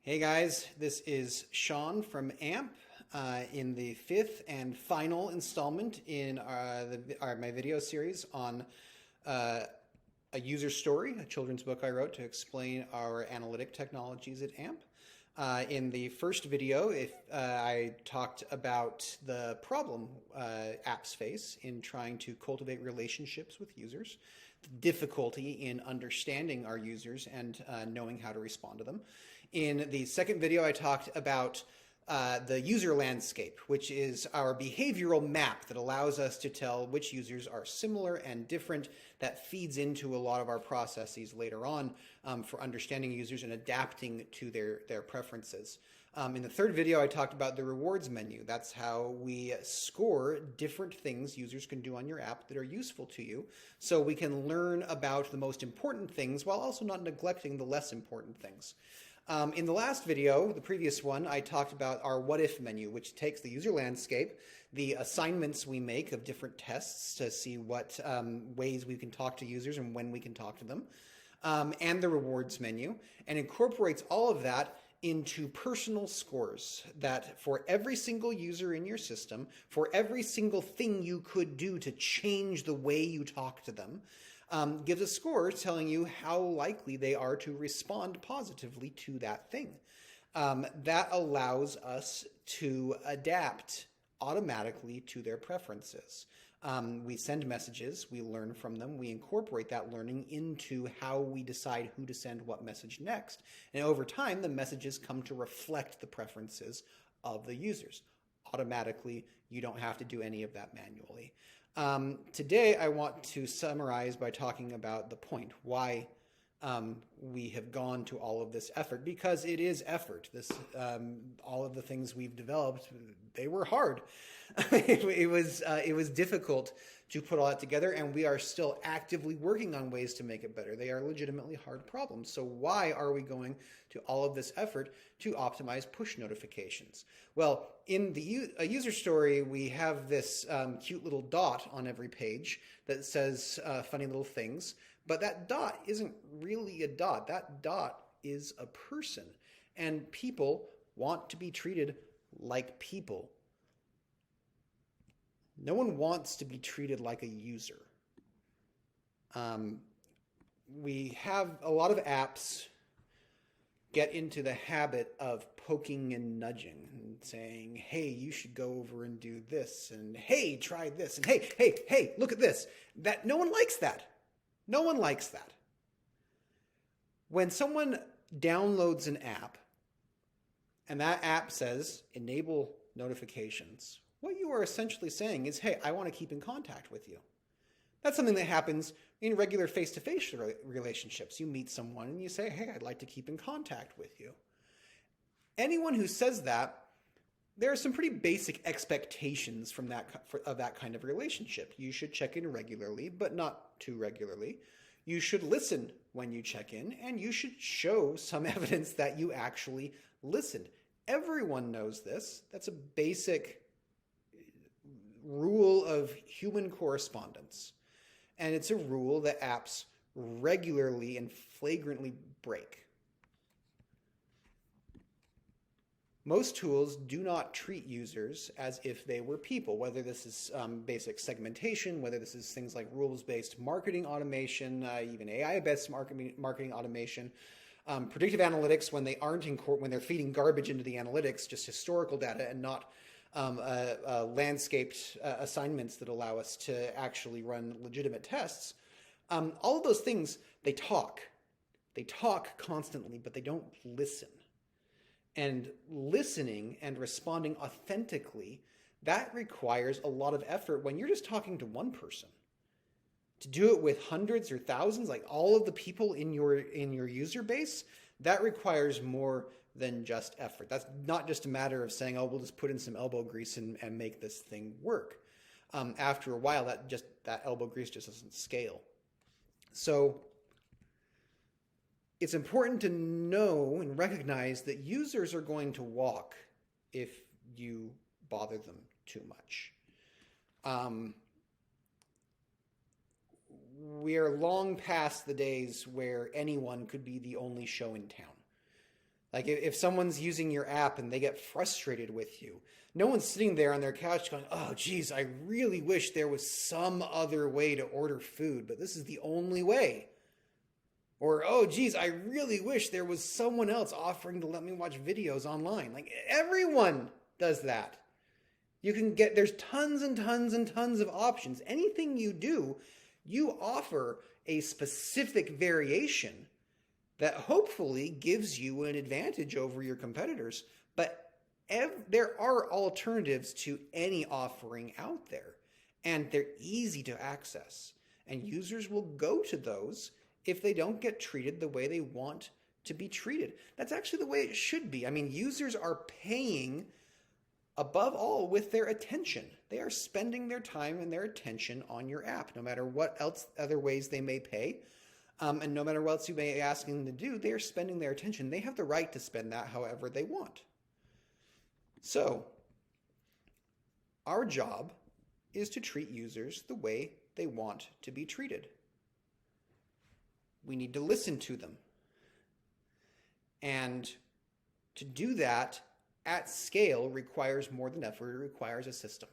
Hey guys, this is Sean from AMP in the fifth and final installment in my video series on uh, a user story, a children's book I wrote to explain our analytic technologies at AMP. In the first video, I talked about the problem apps face in trying to cultivate relationships with users, the difficulty in understanding our users and knowing how to respond to them. In the second video, I talked about the user landscape, which is our behavioral map that allows us to tell which users are similar and different. That feeds into a lot of our processes later on for understanding users and adapting to their preferences. In the third video, I talked about the rewards menu. That's how we score different things users can do on your app that are useful to you, so we can learn about the most important things while also not neglecting the less important things. In the last video, the previous one, I talked about our what if menu, which takes the user landscape, the assignments we make of different tests to see what ways we can talk to users and when we can talk to them, and the rewards menu, and incorporates all of that into personal scores that for every single user in your system, for every single thing you could do to change the way you talk to them, gives a score telling you how likely they are to respond positively to that thing. That allows us to adapt automatically to their preferences. We send messages, we learn from them, we incorporate that learning into how we decide who to send what message next. And over time, the messages come to reflect the preferences of the users. Automatically, you don't have to do any of that manually. Today, I want to summarize by talking about the point, why we have gone to all of this effort, because it is effort. All of the things we've developed, they were hard. It was difficult to put all that together, and we are still actively working on ways to make it better. They are legitimately hard problems. So why are we going to all of this effort to optimize push notifications? Well, in a user story, we have this cute little dot on every page that says funny little things. But that dot isn't really a dot. That dot is a person. And people want to be treated like people. No one wants to be treated like a user. We have a lot of apps get into the habit of poking and nudging and saying, hey, you should go over and do this, and hey, try this, and hey, look at this. That no one likes that. No one likes that. When someone downloads an app and that app says enable notifications, what you are essentially saying is, hey, I want to keep in contact with you. That's something that happens in regular face-to-face relationships. You meet someone and you say, hey, I'd like to keep in contact with you. Anyone who says that, there are some pretty basic expectations of that kind of relationship. You should check in regularly, but not too regularly. You should listen when you check in, and you should show some evidence that you actually listened. Everyone knows this. That's a basic rule of human correspondence. And it's a rule that apps regularly and flagrantly break. Most tools do not treat users as if they were people, whether this is basic segmentation, whether this is things like rules-based marketing automation, even AI-based marketing automation, predictive analytics when when they're feeding garbage into the analytics, just historical data and not landscaped assignments that allow us to actually run legitimate tests. All of those things, they talk. They talk constantly, but they don't listen. And listening and responding authentically, that requires a lot of effort when you're just talking to one person. To do it with hundreds or thousands, like all of the people in your user base, that requires more than just effort. That's not just a matter of saying, oh, we'll just put in some elbow grease and make this thing work. After a while, that elbow grease just doesn't scale. So it's important to know and recognize that users are going to walk if you bother them too much. We are long past the days where anyone could be the only show in town. Like if someone's using your app and they get frustrated with you, no one's sitting there on their couch going, oh, geez, I really wish there was some other way to order food, but this is the only way. Or, oh, geez, I really wish there was someone else offering to let me watch videos online. Like everyone does that. There's tons and tons and tons of options. Anything you do, you offer a specific variation that hopefully gives you an advantage over your competitors. But there are alternatives to any offering out there, and they're easy to access. And users will go to those if they don't get treated the way they want to be treated. That's actually the way it should be. I mean, users are paying above all with their attention. They are spending their time and their attention on your app, no matter what else other ways they may pay. And no matter what else you may be asking them to do, they are spending their attention. They have the right to spend that however they want. So our job is to treat users the way they want to be treated. We need to listen to them. And to do that at scale requires more than effort. It requires a system.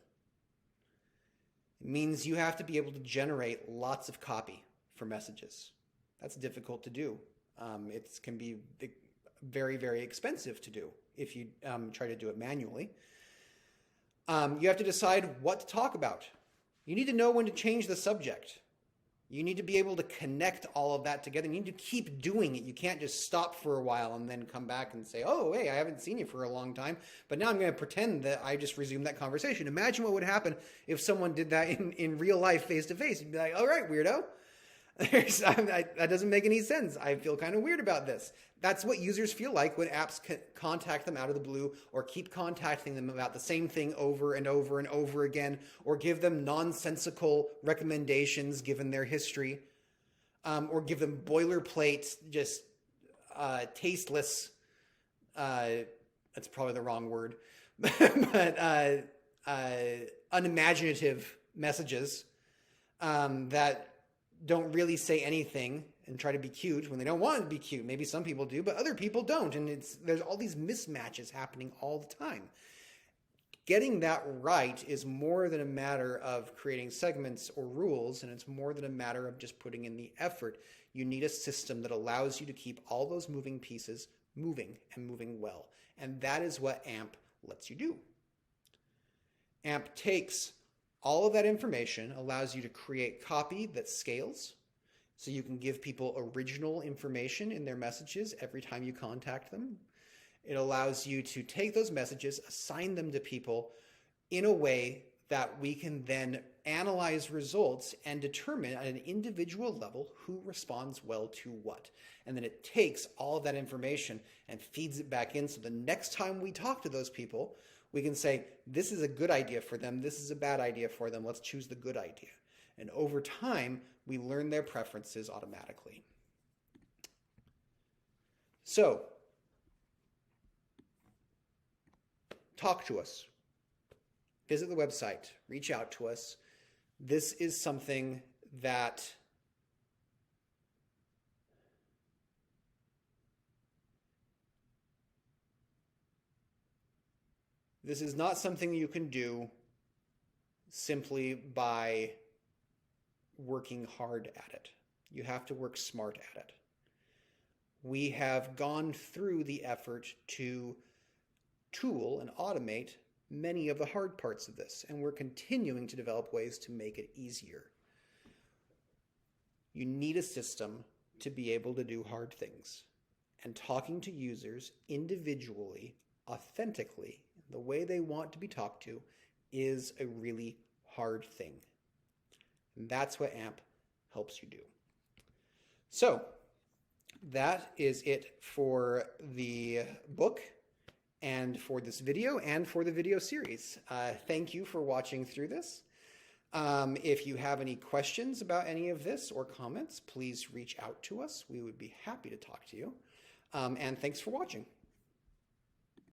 It means you have to be able to generate lots of copy for messages. That's difficult to do. It can be very, very expensive to do if you try to do it manually. You have to decide what to talk about. You need to know when to change the subject. You need to be able to connect all of that together. You need to keep doing it. You can't just stop for a while and then come back and say, oh, hey, I haven't seen you for a long time, but now I'm going to pretend that I just resumed that conversation. Imagine what would happen if someone did that in real life face-to-face. You'd be like, all right, weirdo. That doesn't make any sense. I feel kind of weird about this. That's what users feel like when apps contact them out of the blue or keep contacting them about the same thing over and over and over again, or give them nonsensical recommendations given their history, or give them boilerplate, just tasteless, that's probably the wrong word, but unimaginative messages that don't really say anything and try to be cute when they don't want to be cute. Maybe some people do, but other people don't. And there's all these mismatches happening all the time. Getting that right is more than a matter of creating segments or rules, and it's more than a matter of just putting in the effort. You need a system that allows you to keep all those moving pieces moving and moving well. And that is what AMP lets you do. AMP takes all of that information, allows you to create copy that scales, so you can give people original information in their messages every time you contact them. It allows you to take those messages, assign them to people in a way that we can then analyze results and determine at an individual level who responds well to what. And then it takes all of that information and feeds it back in, so the next time we talk to those people, we can say, this is a good idea for them, this is a bad idea for them, let's choose the good idea. And over time, we learn their preferences automatically. So, talk to us. Visit the website, reach out to us. This is something that this is not something you can do simply by working hard at it. You have to work smart at it. We have gone through the effort to tool and automate many of the hard parts of this, and we're continuing to develop ways to make it easier. You need a system to be able to do hard things, and talking to users individually, authentically, the way they want to be talked to is a really hard thing. And that's what AMP helps you do. So that is it for the book and for this video and for the video series. Thank you for watching through this. If you have any questions about any of this or comments, please reach out to us. We would be happy to talk to you. And thanks for watching.